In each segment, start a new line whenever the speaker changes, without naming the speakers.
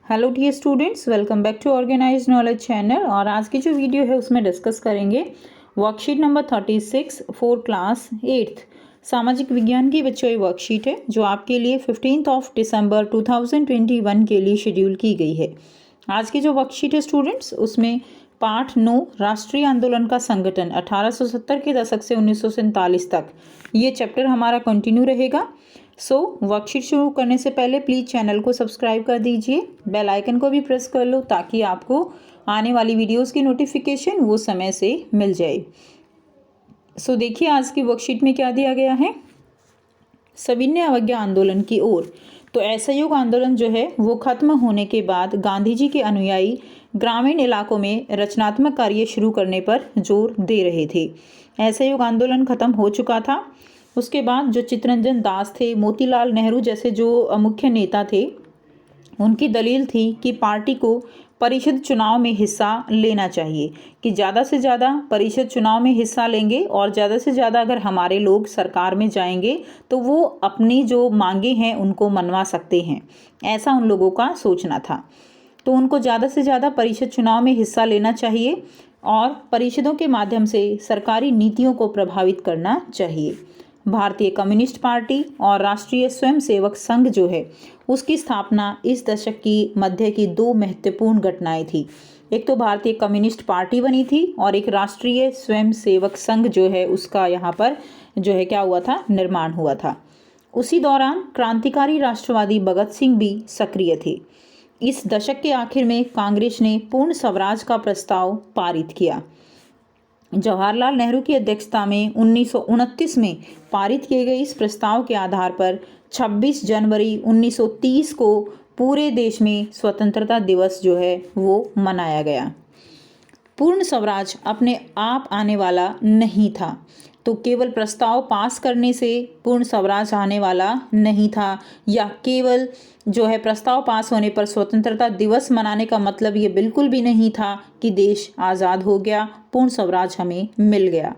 Hello dear students, welcome back to organised knowledge channel. और आज की जो वीडियो है उसमें डिस्कस करेंगे worksheet number 36 for class 8th सामाजिक विज्ञान की बच्चों ये वर्कशीट है जो आपके लिए 15 दिसंबर 2021 के लिए शेड्यूल की गई है। आज की जो वर्कशीट है स्टूडेंट्स उसमें पाठ 9 राष्ट्रीय आंदोलन का संगठन 1870 के दशक से 1947 तक ये चैप्टर हमारा कंटिन्यू रहेगा। वर्कशीट शुरू करने से पहले प्लीज़ चैनल को सब्सक्राइब कर दीजिए, बेल आइकन को भी प्रेस कर लो ताकि आपको आने वाली वीडियोस की नोटिफिकेशन वो समय से मिल जाए। देखिए आज की वर्कशीट में क्या दिया गया है। सविनय अवज्ञा आंदोलन की ओर। तो असहयोग आंदोलन जो है वो खत्म होने के बाद गांधी जी के अनुयायी ग्रामीण इलाकों में रचनात्मक कार्य शुरू करने पर जोर दे रहे थे। असहयोग आंदोलन खत्म हो चुका था। उसके बाद जो चित्तरंजन दास थे, मोतीलाल नेहरू जैसे जो मुख्य नेता थे, उनकी दलील थी कि पार्टी को परिषद चुनाव में हिस्सा लेना चाहिए, कि ज़्यादा से ज़्यादा परिषद चुनाव में हिस्सा लेंगे और ज़्यादा से ज़्यादा अगर हमारे लोग सरकार में जाएंगे तो वो अपनी जो मांगे हैं उनको मनवा सकते हैं। ऐसा उन लोगों का सोचना था। तो उनको ज़्यादा से ज़्यादा परिषद चुनाव में हिस्सा लेना चाहिए और परिषदों के माध्यम से सरकारी नीतियों को प्रभावित करना चाहिए। भारतीय कम्युनिस्ट पार्टी और राष्ट्रीय स्वयंसेवक संघ जो है उसकी स्थापना इस दशक की मध्य की दो महत्वपूर्ण घटनाएं थी। एक तो भारतीय कम्युनिस्ट पार्टी बनी थी और एक राष्ट्रीय स्वयंसेवक संघ जो है उसका यहाँ पर जो है क्या हुआ था, निर्माण हुआ था। उसी दौरान क्रांतिकारी राष्ट्रवादी भगत सिंह भी सक्रिय थे। इस दशक के आखिर में कांग्रेस ने पूर्ण स्वराज का प्रस्ताव पारित किया। जवाहरलाल नेहरू की अध्यक्षता में 1929 में पारित किए गए इस प्रस्ताव के आधार पर 26 जनवरी 1930 को पूरे देश में स्वतंत्रता दिवस जो है वो मनाया गया। पूर्ण स्वराज अपने आप आने वाला नहीं था, तो केवल प्रस्ताव पास करने से पूर्ण स्वराज आने वाला नहीं था, या केवल जो है प्रस्ताव पास होने पर स्वतंत्रता दिवस मनाने का मतलब ये बिल्कुल भी नहीं था कि देश आज़ाद हो गया, पूर्ण स्वराज हमें मिल गया।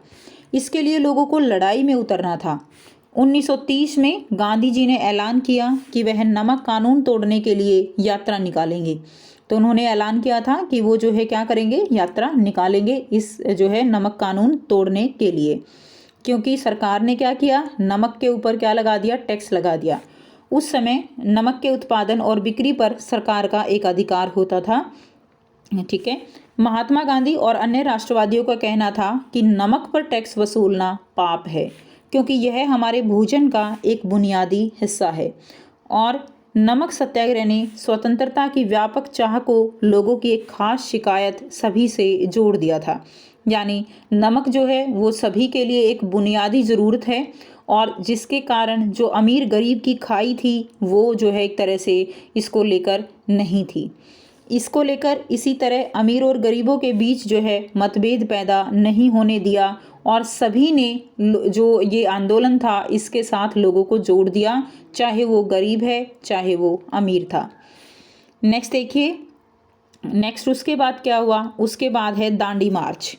इसके लिए लोगों को लड़ाई में उतरना था। 1930 में गांधी जी ने ऐलान किया कि वह नमक कानून तोड़ने के लिए यात्रा निकालेंगे। तो उन्होंने ऐलान किया था कि वो जो है क्या करेंगे, यात्रा निकालेंगे इस जो है नमक कानून तोड़ने के लिए, क्योंकि सरकार ने क्या किया, नमक के ऊपर क्या लगा दिया, टैक्स लगा दिया। उस समय नमक के उत्पादन और बिक्री पर सरकार का एक अधिकार होता था। ठीक है। महात्मा गांधी और अन्य राष्ट्रवादियों का कहना था कि नमक पर टैक्स वसूलना पाप है, क्योंकि यह हमारे भोजन का एक बुनियादी हिस्सा है। और नमक सत्याग्रह ने स्वतंत्रता की व्यापक चाह को लोगों की एक खास शिकायत सभी से जोड़ दिया था। यानी नमक जो है वो सभी के लिए एक बुनियादी ज़रूरत है, और जिसके कारण जो अमीर गरीब की खाई थी वो जो है एक तरह से इसको लेकर नहीं थी। इसको लेकर इसी तरह अमीर और गरीबों के बीच जो है मतभेद पैदा नहीं होने दिया, और सभी ने जो ये आंदोलन था इसके साथ लोगों को जोड़ दिया, चाहे वो गरीब है चाहे वो अमीर था। नेक्स्ट देखिए, नेक्स्ट उसके बाद क्या हुआ, उसके बाद है दांडी मार्च।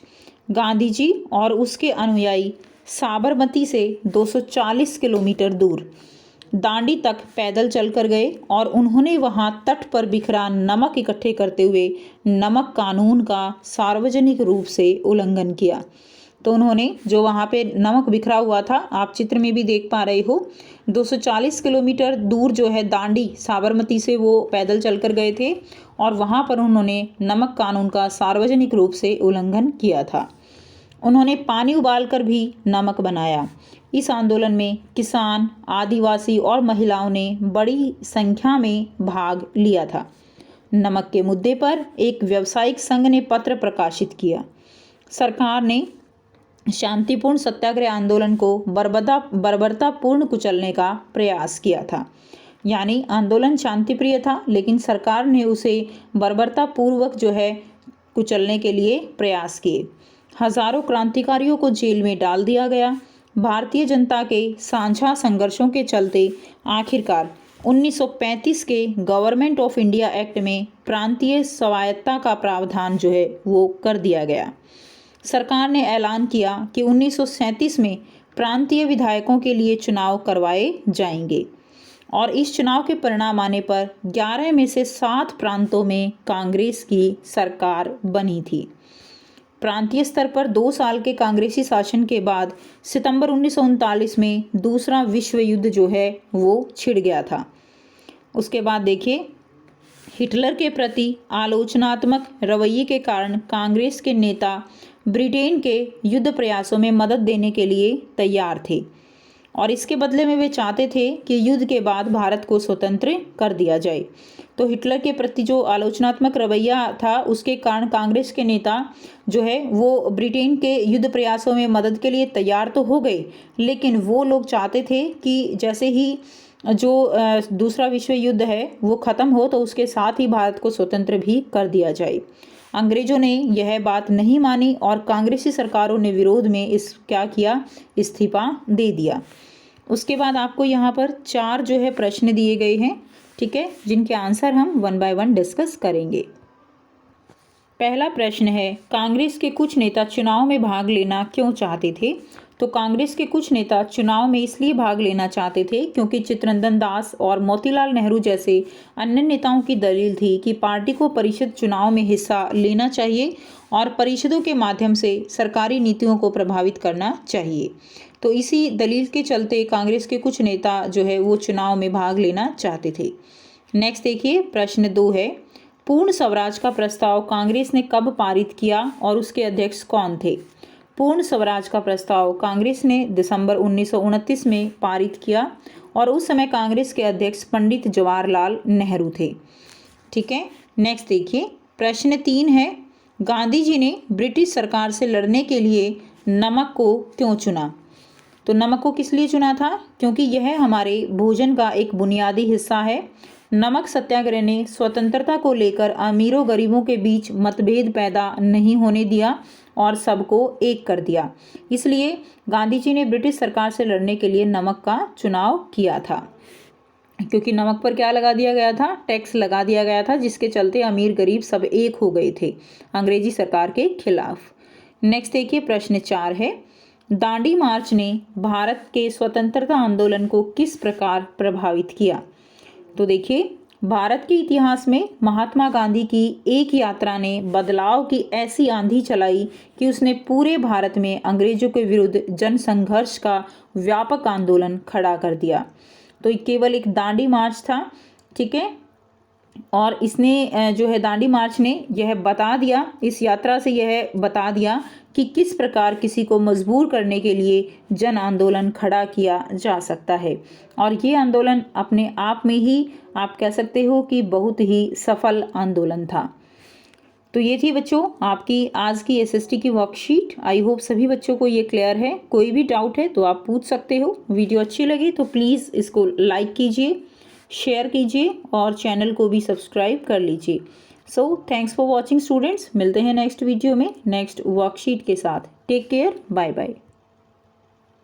गांधी जी और उसके अनुयायी साबरमती से 240 किलोमीटर दूर दांडी तक पैदल चलकर गए और उन्होंने वहां तट पर बिखरा नमक इकट्ठे करते हुए नमक कानून का सार्वजनिक रूप से उल्लंघन किया। तो उन्होंने जो वहाँ पे नमक बिखरा हुआ था, आप चित्र में भी देख पा रहे हो, 240 किलोमीटर दूर जो है दांडी साबरमती से वो पैदल चलकर गए थे और वहाँ पर उन्होंने नमक कानून का सार्वजनिक रूप से उल्लंघन किया था। उन्होंने पानी उबालकर भी नमक बनाया। इस आंदोलन में किसान, आदिवासी और महिलाओं ने बड़ी संख्या में भाग लिया था। नमक के मुद्दे पर एक व्यावसायिक संघ ने पत्र प्रकाशित किया। सरकार ने शांतिपूर्ण सत्याग्रह आंदोलन को बर्बरतापूर्ण कुचलने का प्रयास किया था। यानी आंदोलन शांतिप्रिय था, लेकिन सरकार ने उसे बर्बरतापूर्वक जो है कुचलने के लिए प्रयास किए। हजारों क्रांतिकारियों को जेल में डाल दिया गया। भारतीय जनता के साझा संघर्षों के चलते आखिरकार 1935 के गवर्नमेंट ऑफ इंडिया एक्ट में प्रांतीय स्वायत्तता का प्रावधान जो है वो कर दिया गया। सरकार ने ऐलान किया कि 1937 में प्रांतीय विधायकों के लिए चुनाव करवाए जाएंगे। और इस चुनाव के परिणाम आने पर 11 में से 7 प्रांतों में कांग्रेस की सरकार बनी थी। प्रांतीय स्तर पर 2 साल के कांग्रेसी शासन के बाद सितंबर 1939 में दूसरा विश्व युद्ध जो है वो छिड़ गया था। उसके बाद देखिए, हिटलर के प्रति आलोचनात्मक रवैये के कारण कांग्रेस के नेता ब्रिटेन के युद्ध प्रयासों में मदद देने के लिए तैयार थे और इसके बदले में वे चाहते थे कि युद्ध के बाद भारत को स्वतंत्र कर दिया जाए। तो हिटलर के प्रति जो आलोचनात्मक रवैया था उसके कारण कांग्रेस के नेता जो है वो ब्रिटेन के युद्ध प्रयासों में मदद के लिए तैयार तो हो गए, लेकिन वो लोग चाहते थे कि जैसे ही जो दूसरा विश्व युद्ध है वो ख़त्म हो तो उसके साथ ही भारत को स्वतंत्र भी कर दिया जाए। अंग्रेजों ने यह बात नहीं मानी और कांग्रेसी सरकारों ने विरोध में क्या किया, इस्तीफा दे दिया। उसके बाद आपको यहाँ पर 4 जो है प्रश्न दिए गए हैं, ठीक है, जिनके आंसर हम 1 बाय 1 डिस्कस करेंगे। पहला प्रश्न है, कांग्रेस के कुछ नेता चुनाव में भाग लेना क्यों चाहते थे? तो कांग्रेस के कुछ नेता चुनाव में इसलिए भाग लेना चाहते थे क्योंकि चित्तरंजन दास और मोतीलाल नेहरू जैसे अन्य नेताओं की दलील थी कि पार्टी को परिषद चुनाव में हिस्सा लेना चाहिए और परिषदों के माध्यम से सरकारी नीतियों को प्रभावित करना चाहिए। तो इसी दलील के चलते कांग्रेस के कुछ नेता जो है वो चुनाव में भाग लेना चाहते थे। नेक्स्ट देखिए, प्रश्न 2 है, पूर्ण स्वराज का प्रस्ताव कांग्रेस ने कब पारित किया और उसके अध्यक्ष कौन थे? पूर्ण स्वराज का प्रस्ताव कांग्रेस ने दिसंबर 1929 में पारित किया और उस समय कांग्रेस के अध्यक्ष पंडित जवाहरलाल नेहरू थे। ठीक है, नेक्स्ट देखिए, प्रश्न 3 है, गांधी जी ने ब्रिटिश सरकार से लड़ने के लिए नमक को क्यों चुना? तो नमक को किस लिए चुना था? क्योंकि यह हमारे भोजन का एक बुनियादी हिस्सा है। नमक सत्याग्रह ने स्वतंत्रता को लेकर अमीरों गरीबों के बीच मतभेद पैदा नहीं होने दिया और सबको एक कर दिया। इसलिए गांधी जी ने ब्रिटिश सरकार से लड़ने के लिए नमक का चुनाव किया था, क्योंकि नमक पर क्या लगा दिया गया था? टैक्स लगा दिया गया था, जिसके चलते अमीर गरीब सब एक हो गए थे अंग्रेजी सरकार के खिलाफ। नेक्स्ट देखिए, प्रश्न 4 है, दांडी मार्च ने भारत के स्वतंत्रता आंदोलन को किस प्रकार प्रभावित किया? तो देखिए, भारत के इतिहास में महात्मा गांधी की एक यात्रा ने बदलाव की ऐसी आंधी चलाई कि उसने पूरे भारत में अंग्रेजों के विरुद्ध जन संघर्ष का व्यापक आंदोलन खड़ा कर दिया। तो केवल एक दांडी मार्च था, ठीक है, और इसने जो है दांडी मार्च ने यह बता दिया, इस यात्रा से यह बता दिया कि किस प्रकार किसी को मजबूर करने के लिए जन आंदोलन खड़ा किया जा सकता है। और ये आंदोलन अपने आप में ही आप कह सकते हो कि बहुत ही सफल आंदोलन था। तो ये थी बच्चों आपकी आज की एसएसटी की वर्कशीट। आई होप सभी बच्चों को ये क्लियर है। कोई भी डाउट है तो आप पूछ सकते हो। वीडियो अच्छी लगी तो प्लीज़ इसको लाइक कीजिए, शेयर कीजिए और चैनल को भी सब्सक्राइब कर लीजिए। So thanks for watching students. मिलते हैं नेक्स्ट वीडियो में नेक्स्ट वर्कशीट के साथ। Take care, bye bye.